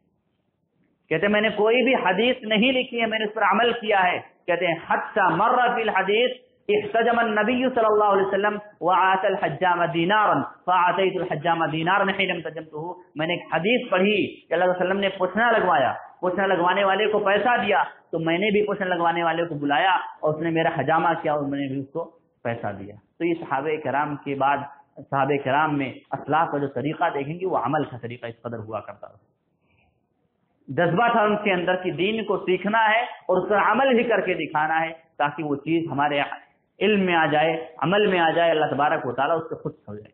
کہتے ہیں میں نے کوئی بھی حدیث نہیں لکھی ہے، میں نے اس پر عمل کیا ہے۔ کہتے ہیں حتی مر فی الحدیث احتجم النبی صلی اللہ علیہ وسلم وآت الحجام دینارا فاعطیت الحجام دینارا حین امتجمته، میں نے ایک حدیث پڑھی کہ اللہ علیہ وسلم نے پوچھنا لگوایا، پوچھنا لگوانے والے کو پیسہ دیا، تو میں نے بھی پوچھنا لگوانے والے کو بلایا اور اس نے میرا حجامہ کیا اور میں نے بھی اس کو پیسہ دیا۔ تو یہ صحابہ کرام کے بعد صحابہ کرام میں اسلاف کا جو طریقہ دیکھیں گے وہ عمل کا طریقہ اس قدر ہوا کرتا تھا۔ جذبہ تھا ان کے اندر کہ دین کو سیکھنا ہے اور اس پر عمل بھی کر کے دکھانا ہے تاکہ وہ چیز ہمارے علم میں آ جائے، عمل میں آ جائے، اللہ تبارک و تعالیٰ اس سے خوش ہو جائے۔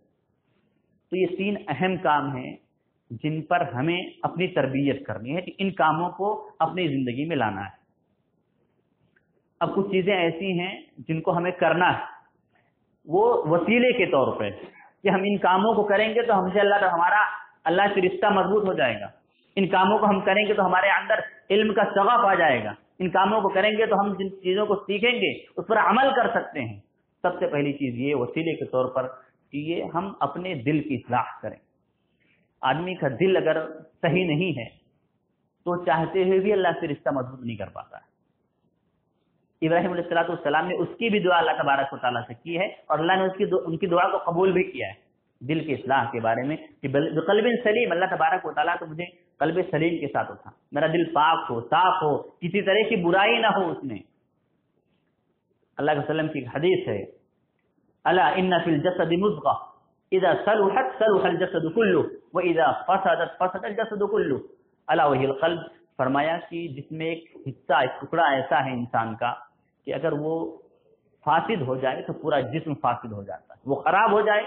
تو یہ 3 اہم کام ہیں جن پر ہمیں اپنی تربیت کرنی ہے کہ ان کاموں کو اپنی زندگی میں لانا ہے۔ اب کچھ چیزیں ایسی ہیں جن کو ہمیں کرنا ہے، وہ وسیلے کے طور پہ کہ ہم ان کاموں کو کریں گے تو ہم سے ہمارا اللہ سے رشتہ مضبوط ہو جائے گا، ان کاموں کو ہم کریں گے تو ہمارے اندر علم کا شغف آ جائے گا، ان کاموں کو کریں گے تو ہم جن چیزوں کو سیکھیں گے اس پر عمل کر سکتے ہیں۔ سب سے پہلی چیز یہ وسیلے کے طور پر کہ یہ ہم اپنے دل کی اصلاح کریں۔ آدمی کا دل اگر صحیح نہیں ہے تو چاہتے ہوئے بھی اللہ سے رشتہ مضبوط نہیں کر پاتا ہے۔ ابراہیم علیہ السلام نے اس کی بھی دعا اللہ تبارک و تعالیٰ سے کی ہے اور اللہ نے ان کی دعا کو قبول بھی کیا ہے دل کی اصلاح کے بارے میں کہ بقلب سلیم، اللہ تبارک و تعالیٰ تو مجھے قلب سلیم کے ساتھ اٹھا، میرا دل پاک ہو، صاف ہو، کسی طرح کی برائی نہ ہو اس میں۔ اللہ کے وسلم کی حدیث ہے الا ان فی الجسد مضغہ اذا صلحت صلح الجسد كله واذا فسدت فسد الجسد كله الا وهي القلب، فرمایا کہ جس میں ایک حصہ، ایک ٹکڑا ایسا ہے انسان کا کہ اگر وہ فاسد ہو جائے تو پورا جسم فاسد ہو جاتا ہے، وہ خراب ہو جائے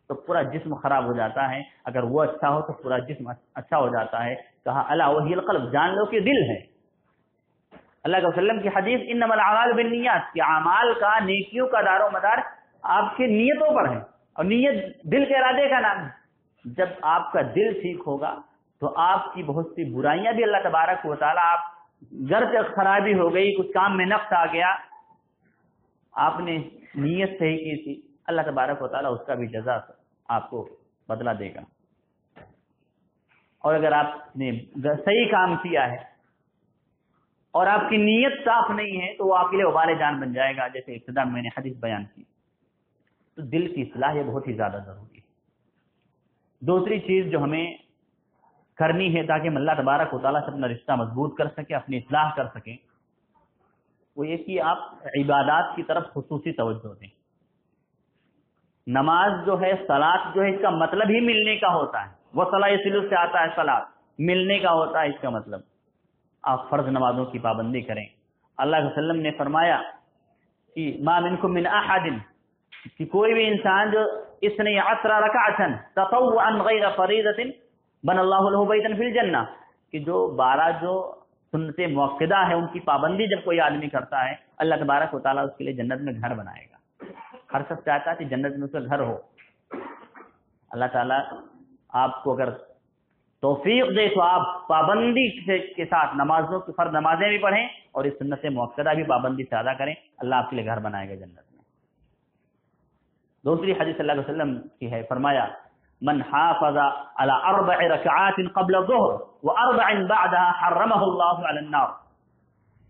تو پورا جسم خراب ہو جاتا ہے، اگر وہ اچھا ہو تو پورا جسم اچھا ہو جاتا ہے۔ کہا الا وہی القلب، جان لو کہ دل ہے۔ اللہ کے وسلم کی حدیث انما الاعمال بالنیات، کہ اعمال کا، نیکیوں کا دار و مدار آپ کی نیتوں پر ہے، اور نیت دل کے ارادے کا نام ہے۔ جب آپ کا دل ٹھیک ہوگا تو آپ کی بہت سی برائیاں بھی اللہ تبارک و تعالیٰ، آپ گھر سے خرابی ہو گئی، کچھ کام میں نقص آ گیا، آپ نے نیت صحیح کی تھی، اللہ تبارک و تعالیٰ اس کا بھی جزا آپ کو بدلہ دے گا۔ اور اگر آپ نے صحیح کام کیا ہے اور آپ کی نیت صاف نہیں ہے تو وہ آپ کے لیے وبال جان بن جائے گا، جیسے ابتدا میں نے حدیث بیان کی۔ تو دل کی اصلاح یہ بہت ہی زیادہ ضروری ہے۔ دوسری چیز جو ہمیں کرنی ہے تاکہ ہم اللہ تبارک و تعالیٰ سے اپنا رشتہ مضبوط کر سکیں، اپنی اصلاح کر سکیں، وہ یہ کہ آپ عبادات کی طرف خصوصی توجہ دیں۔ نماز جو ہے، صلاۃ جو ہے، اس کا مطلب ہی ملنے کا ہوتا ہے، وہ صلاح یصل سے آتا ہے، صلاۃ ملنے کا ہوتا ہے، اس کا مطلب آپ فرض نمازوں کی پابندی کریں۔ اللہ کے وسلم نے فرمایا کہ ما منکم من احد، کہ کوئی بھی انسان جو اثنی عشر رکعۃ تطوعا غیر فریضۃ بن اللہ له بیتا فی الجنہ، کہ جو 12 جو سنت مؤکدہ ہے ان کی پابندی جب کوئی آدمی کرتا ہے، اللہ تبارک و تعالیٰ اس کے لیے جنت میں گھر بنائے گا۔ ہر شخص چاہتا ہے کہ جنت میں اس کا گھر ہو۔ اللہ تعالیٰ آپ کو اگر توفیق دے تو آپ پابندی کے ساتھ نمازوں کی فرض نمازیں بھی پڑھیں اور اس سنت مؤکدہ بھی پابندی سے ادا کریں، اللہ آپ کے لیے گھر بنائے گا جنت میں۔ دوسری حدیث اللہ علیہ وسلم کی ہے، فرمایا من حافظ على 4 ركعات قبل الظهر و4 بعدها حرمه الله على النار،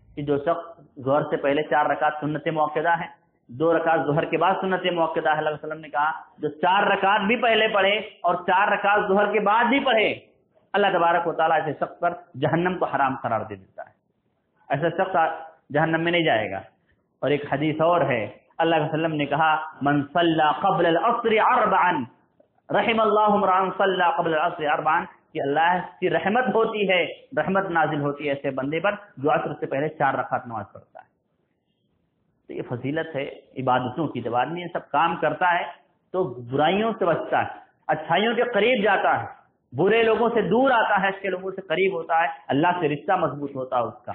کہ جو شخص ظہر سے پہلے 4 رکعت سنت مؤکدہ ہیں، 2 رکعت ظہر کے بعد سنت مؤکدہ ہے، اللہ علیہ وسلم نے کہا جو 4 رکعت بھی پہلے پڑھے اور 4 رکعت ظہر کے بعد بھی پڑھے، اللہ تبارک و تعالیٰ ایسے شخص پر جہنم کو حرام قرار دے دیتا ہے، ایسا شخص جہنم میں نہیں جائے گا۔ اور ایک حدیث اور ہے، اللہ علیہ وسلم نے کہا من صلى قبل العصر 4 رحم اللہ امرأ صلى قبل العصر 4، کہ اللہ کی رحمت ہوتی ہے، رحمت نازل ہوتی ہے ایسے بندے پر جو عصر سے پہلے 4 رکعت نماز پڑھتا ہے۔ تو یہ فضیلت ہے عبادتوں کی، جب آدمی یہ سب کام کرتا ہے تو برائیوں سے بچتا ہے، اچھائیوں کے قریب جاتا ہے، برے لوگوں سے دور آتا ہے، اچھے لوگوں سے قریب ہوتا ہے، اللہ سے رشتہ مضبوط ہوتا ہے اس کا۔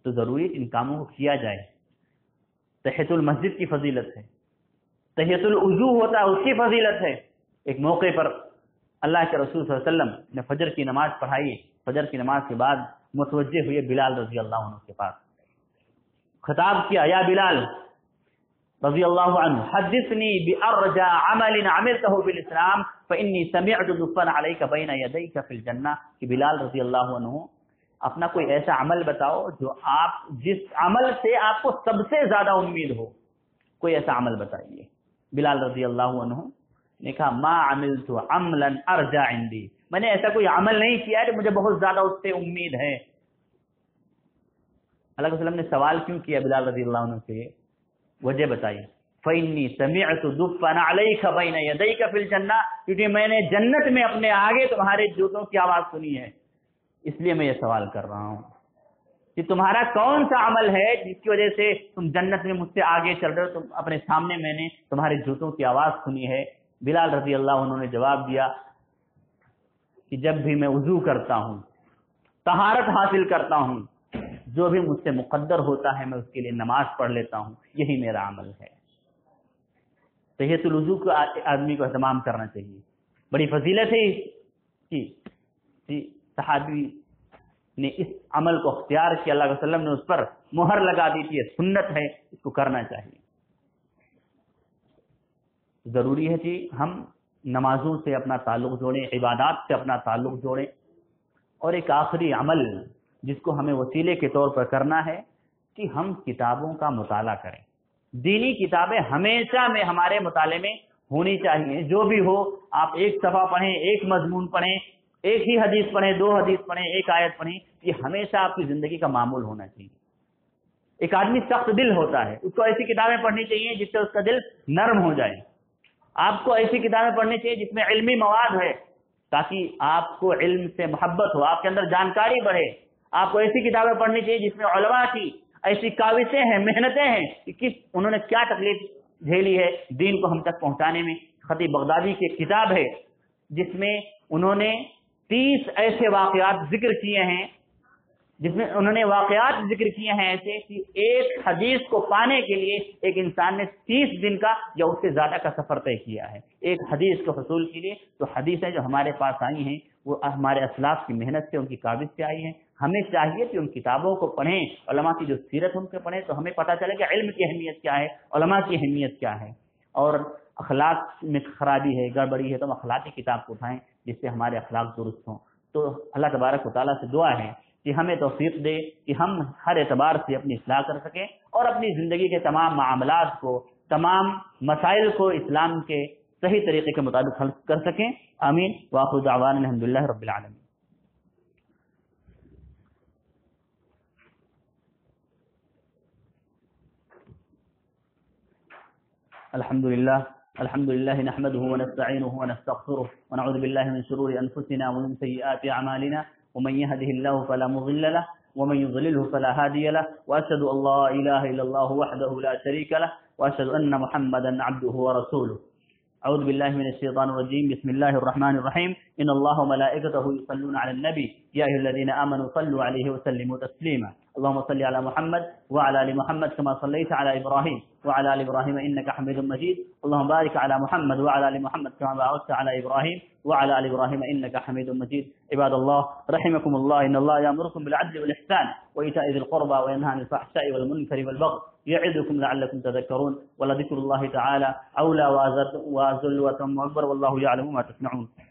تو ضروری ان کاموں کو کیا جائے۔ تحیۃ المسجد کی فضیلت ہے، تحیۃ الوضو ہوتا ہے اس کی فضیلت ہے۔ ایک موقع پر اللہ کے رسول صلی اللہ علیہ وسلم نے فجر کی نماز پڑھائی، فجر کی نماز کے بعد متوجہ ہوئے بلال رضی اللہ عنہ کے پاس، خطاب کیا یا بلال رضی اللہ عنہ حدثنی بأرجى عمل عملته بالاسلام فإني سمعت دفا عليك بين يديك في الجنہ، کہ بلال رضی اللہ عنہ اپنا کوئی ایسا عمل بتاؤ جو آپ جس عمل سے آپ کو سب سے زیادہ امید ہو، کوئی ایسا عمل بتائیے۔ بلال رضی اللہ عنہ نے کہا ما عملت عملا ارجى عندي، میں نے ایسا کوئی عمل نہیں کیا ہے مجھے بہت زیادہ اس سے امید ہے۔ اللہ کے وسلم نے سوال کیوں کیا بلال رضی اللہ عنہ سے؟ وجہ بتائی، فإني سمعت دفا عليك بين يديك في الجنہ، کیونکہ میں نے جنت میں اپنے آگے تمہارے جوتوں کی آواز سنی ہے، اس لیے میں یہ سوال کر رہا ہوں کہ تمہارا کون سا عمل ہے جس کی وجہ سے تم جنت میں مجھ سے آگے چل رہے ہو، تم اپنے سامنے میں نے تمہارے جوتوں کی آواز سنی ہے۔ بلال رضی اللہ عنہ نے جواب دیا کہ جب بھی میں وضو کرتا ہوں، طہارت حاصل کرتا ہوں، جو بھی مجھ سے مقدر ہوتا ہے میں اس کے لیے نماز پڑھ لیتا ہوں، یہی میرا عمل ہے۔ تحیۃ الوضو کو آدمی کو اہتمام کرنا چاہیے، بڑی فضیلت ہے کہ صحابی نے اس عمل کو اختیار کیا، اللہ کے وسلم نے اس پر مہر لگا دی تھی، سنت ہے، اس کو کرنا چاہیے۔ ضروری ہے کہ ہم نمازوں سے اپنا تعلق جوڑیں، عبادات سے اپنا تعلق جوڑیں، اور ایک آخری عمل جس کو ہمیں وسیلے کے طور پر کرنا ہے کہ ہم کتابوں کا مطالعہ کریں۔ دینی کتابیں ہمیشہ میں ہمارے مطالعے میں ہونی چاہیے، جو بھی ہو، آپ ایک صفحہ پڑھیں، ایک مضمون پڑھیں، ایک ہی حدیث پڑھیں، 2 حدیث پڑھیں، ایک آیت پڑھیں، یہ ہمیشہ آپ کی زندگی کا معمول ہونا چاہیے۔ ایک آدمی سخت دل ہوتا ہے، اس کو ایسی کتابیں پڑھنی چاہیے جس سے اس کا دل نرم ہو جائے۔ آپ کو ایسی کتابیں پڑھنی چاہیے جس میں علمی مواد ہے، تاکہ آپ کو علم سے محبت ہو، آپ کے اندر جانکاری بڑھے۔ آپ کو ایسی کتابیں پڑھنی چاہیے جس میں علماء کی ایسی کاوشیں ہیں، محنتیں ہیں کہ انہوں نے کیا تکلیف جھیلی ہے دین کو ہم تک پہنچانے میں۔ خطیب بغدادی کی کتاب ہے جس میں انہوں نے 30 ایسے واقعات ذکر کیے ہیں، جس میں انہوں نے واقعات ذکر کیے ہیں ایسے کہ ایک حدیث کو پانے کے لیے ایک انسان نے 30 دن کا یا اس سے زیادہ کا سفر طے کیا ہے ایک حدیث کو حصول کے لیے۔ تو حدیثیں جو ہمارے پاس آئی ہیں وہ ہمارے اسلاف کی محنت سے، ان کی کاوش سے آئی ہیں۔ ہمیں چاہیے کہ ان کتابوں کو پڑھیں، علماء کی جو سیرت ان کے پڑھیں، تو ہمیں پتہ چلے کہ علم کی اہمیت کیا ہے، علماء کی اہمیت کیا ہے۔ اور اخلاق میں خرابی ہے، گڑبڑی ہے، تو ہم اخلاقی کتاب کو اٹھائیں جس سے ہمارے اخلاق درست ہوں۔ تو اللہ تبارک و تعالیٰ سے دعا ہے کہ ہمیں توفیق دے کہ ہم ہر اعتبار سے اپنی اصلاح کر سکیں اور اپنی زندگی کے تمام معاملات کو، تمام مسائل کو اسلام کے صحیح طریقے کے مطابق حل کر سکیں۔ آمین۔ وآخر دعوانا الحمدللہ رب العالمین۔ الحمد لله نحمده ونستعينه ونستغفره ونعوذ بالله من شرور أنفسنا ومن سيئات أعمالنا ومن يهده الله فلا مضل له ومن يضلله فلا هادي له وأشهد أن لا إله إلا الله وحده لا شريك له وأشهد أن محمدا عبده ورسوله۔ أعوذ بالله من الشيطان الرجيم، بسم الله الرحمن الرحيم، إن الله وملائكته يصلون على النبي يا أيها الذين آمنوا صلوا عليه وسلموا تسليما، اللهم صل على محمد وعلى آل محمد كما صليت على إبراهيم وعلى آل إبراهيم إنك حميد مجيد، اللهم بارك على محمد وعلى آل محمد كما باركت على إبراهيم وعلى آل إبراهيم إنك حميد مجيد۔ عباد الله رحمكم الله، إن الله يأمركم بالعدل والإحسان وإيتاء ذي القربى وينهى عن الفحشاء والمنكر والبغي يعظكم لعلكم تذكرون، ولذكر الله تعالى أولى وأذل وأكبر، والله يعلم ما تصنعون۔